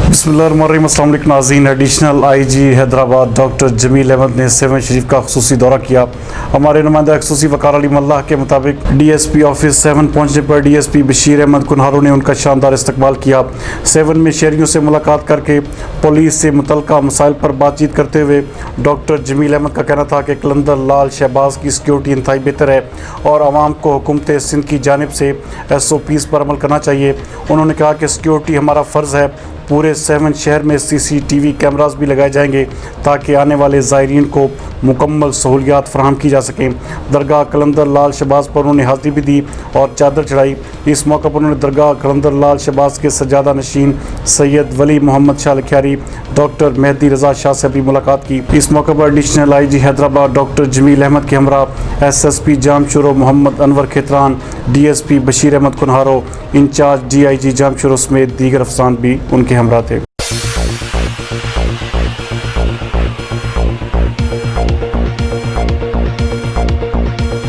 بسم اللہ الرحمن الرحیم۔ السلام علیکم ناظرین۔ Additional I G Hyderabad doctor Jameel Ahmed نے سیہون شریف کا خصوصی دورہ کیا۔ ہمارے نمائندہ خصوصی وقار علی ملہ کے مطابق D S P office Sehwan پہنچنے پر D S P Bashir Ahmed Kunharo نے ان کا شاندار استقبال کیا۔ سیہون میں شہریوں سے ملاقات کر کے پولیس سے متعلقہ مسائل پر بات چیت کرتے ہوئے ڈاکٹر جمیل احمد کا کہنا تھا کہ قلندر لال شہباز کی سیکیورٹی انتہائی بہتر ہے اور عوام کو حکومت سندھ کی جانب سے SOPs پر عمل کرنا چاہیے۔ انہوں نے کہا کہ سیکیورٹی ہمارا فرض ہے۔ پورے سیہون شہر میں CCTV کیمراز بھی لگائے جائیں گے تاکہ آنے والے زائرین کو مکمل سہولیات فراہم کی جا سکیں۔ درگاہ قلندر لال شہباز پر انہوں نے حاضری بھی دی اور چادر چڑھائی۔ اس موقع پر انہوں نے درگاہ قلندر لال شہباز کے سجادہ نشین سید ولی محمد شاہ لکھیاری ڈاکٹر مہدی رضا شاہ سے بھی ملاقات کی۔ اس موقع پر additional I G Hyderabad doctor Jameel Ahmed کے ہمراہ SSP Jam Shoro Muhammad Anwar Khetran, DSP Bashir Ahmed Kunharo, incharge DIG Jam Shoro سمیت دیگر افسران بھی ان کے ہمراہ تھے۔